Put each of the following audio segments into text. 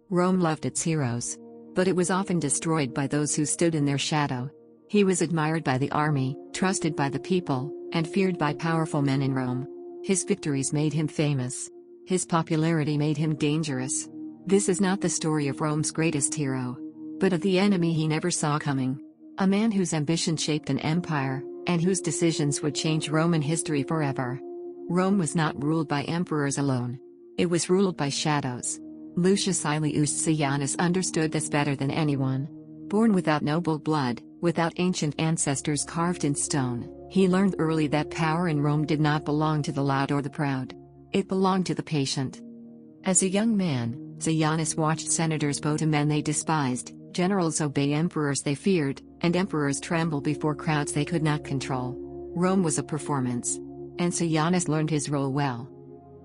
Rome loved its heroes. But it was often destroyed by those who stood in their shadow. He was admired by the army, trusted by the people, and feared by powerful men in Rome. His victories made him famous. His popularity made him dangerous. This is not the story of Rome's greatest hero, but of the enemy he never saw coming. A man whose ambition shaped an empire, and whose decisions would change Roman history forever. Rome was not ruled by emperors alone. It was ruled by shadows. Lucius Aelius Sejanus understood this better than anyone. Born without noble blood, without ancient ancestors carved in stone, he learned early that power in Rome did not belong to the loud or the proud. It belonged to the patient. As a young man, Sejanus watched senators bow to men they despised, generals obey emperors they feared, and emperors tremble before crowds they could not control. Rome was a performance. And Sejanus learned his role well.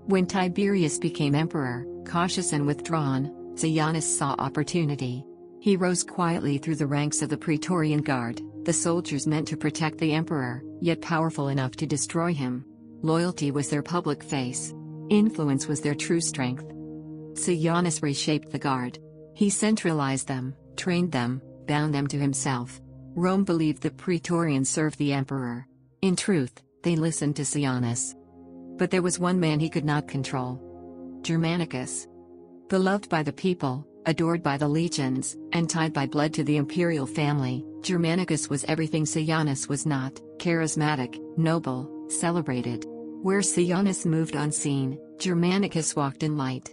When Tiberius became emperor, cautious and withdrawn, Sejanus saw opportunity. He rose quietly through the ranks of the Praetorian Guard, the soldiers meant to protect the emperor, yet powerful enough to destroy him. Loyalty was their public face. Influence was their true strength. Sejanus reshaped the Guard. He centralized them, trained them, bound them to himself. Rome believed the Praetorians served the emperor. In truth, they listened to Sejanus. But there was one man he could not control. Germanicus. Beloved by the people, adored by the legions, and tied by blood to the imperial family, Germanicus was everything Sejanus was not: charismatic, noble, celebrated. Where Sejanus moved unseen, Germanicus walked in light.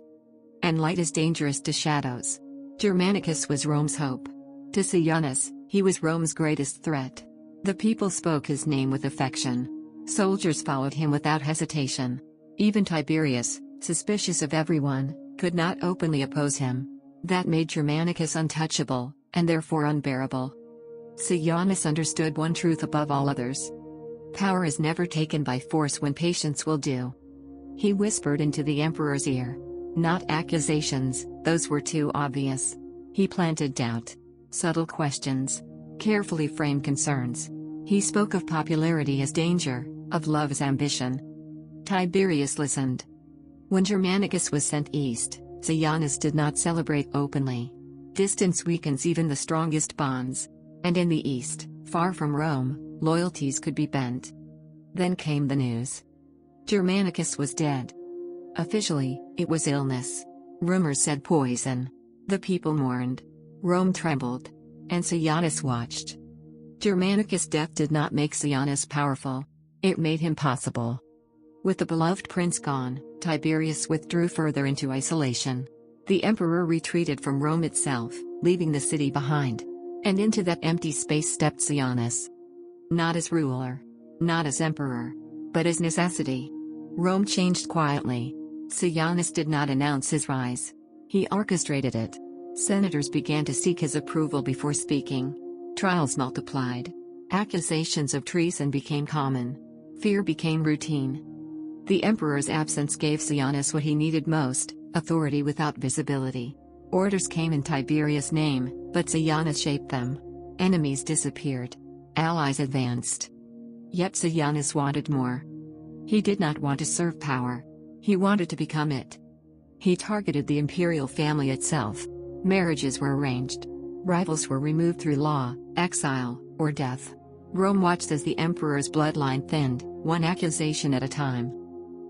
And light is dangerous to shadows. Germanicus was Rome's hope. To Sejanus, he was Rome's greatest threat. The people spoke his name with affection. Soldiers followed him without hesitation. Even Tiberius, suspicious of everyone, could not openly oppose him. That made Germanicus untouchable, and therefore unbearable. Sejanus understood one truth above all others. Power is never taken by force when patience will do. He whispered into the emperor's ear. Not accusations, those were too obvious. He planted doubt. Subtle questions. Carefully framed concerns. He spoke of popularity as danger, of love as ambition. Tiberius listened. When Germanicus was sent east, Sejanus did not celebrate openly. Distance weakens even the strongest bonds. And in the east, far from Rome, loyalties could be bent. Then came the news. Germanicus was dead. Officially, it was illness. Rumors said poison. The people mourned. Rome trembled. And Sejanus watched. Germanicus' death did not make Sejanus powerful. It made him possible. With the beloved prince gone, Tiberius withdrew further into isolation. The emperor retreated from Rome itself, leaving the city behind. And into that empty space stepped Sejanus. Not as ruler. Not as emperor. But as necessity. Rome changed quietly. Sejanus did not announce his rise. He orchestrated it. Senators began to seek his approval before speaking. Trials multiplied. Accusations of treason became common. Fear became routine. The emperor's absence gave Sejanus what he needed most: authority without visibility. Orders came in Tiberius' name, but Sejanus shaped them. Enemies disappeared. Allies advanced. Yet Sejanus wanted more. He did not want to serve power. He wanted to become it. He targeted the imperial family itself. Marriages were arranged. Rivals were removed through law, exile, or death. Rome watched as the emperor's bloodline thinned, one accusation at a time.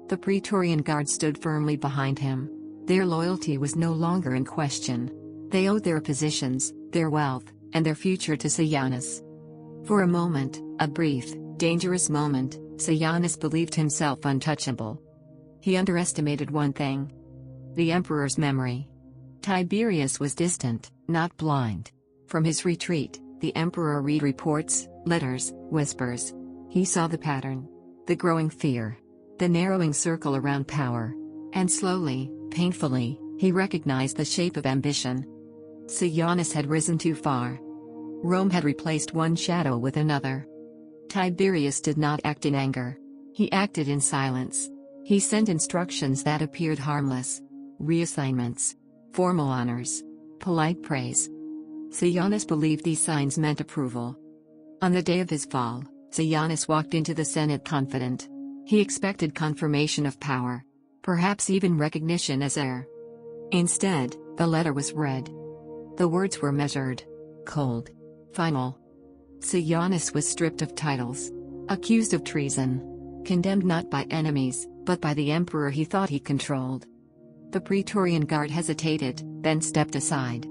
The Praetorian Guard stood firmly behind him. Their loyalty was no longer in question. They owed their positions, their wealth, and their future to Sejanus. For a moment, a brief, dangerous moment, Sejanus believed himself untouchable. He underestimated one thing: the emperor's memory. Tiberius was distant, not blind. From his retreat, the emperor read reports, letters, whispers. He saw the pattern. The growing fear. The narrowing circle around power. And slowly, painfully, he recognized the shape of ambition. Sejanus had risen too far. Rome had replaced one shadow with another. Tiberius did not act in anger. He acted in silence. He sent instructions that appeared harmless. Reassignments. Formal honors. Polite praise. Sejanus believed these signs meant approval. On the day of his fall, Sejanus walked into the Senate confident. He expected confirmation of power. Perhaps even recognition as heir. Instead, The letter was read. The words were measured, cold, final. Sejanus was stripped of titles, accused of treason, condemned not by enemies, but by the emperor he thought he controlled. The Praetorian Guard hesitated, then stepped aside.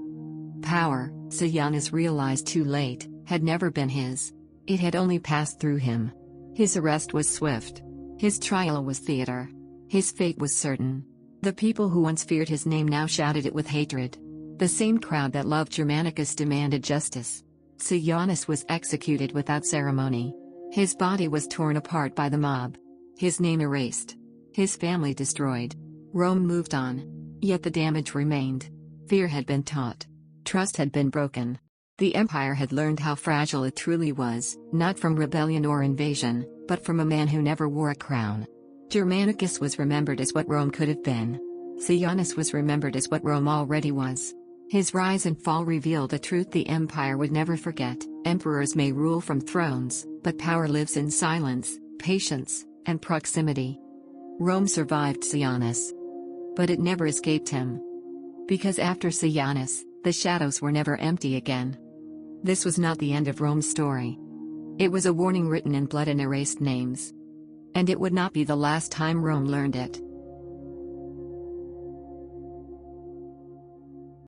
Power, Sejanus realized too late, had never been his. It had only passed through him. His arrest was swift. His trial was theater. His fate was certain. The people who once feared his name now shouted it with hatred. The same crowd that loved Germanicus demanded justice. Sejanus was executed without ceremony. His body was torn apart by the mob. His name erased. His family destroyed. Rome moved on. Yet the damage remained. Fear had been taught. Trust had been broken. The empire had learned how fragile it truly was, not from rebellion or invasion, but from a man who never wore a crown. Germanicus was remembered as what Rome could have been. Sejanus was remembered as what Rome already was. His rise and fall revealed a truth the empire would never forget: emperors may rule from thrones, but power lives in silence, patience, and proximity. Rome survived Sejanus. But it never escaped him. Because after Sejanus, the shadows were never empty again. This was not the end of Rome's story. It was a warning written in blood and erased names. And it would not be the last time Rome learned it.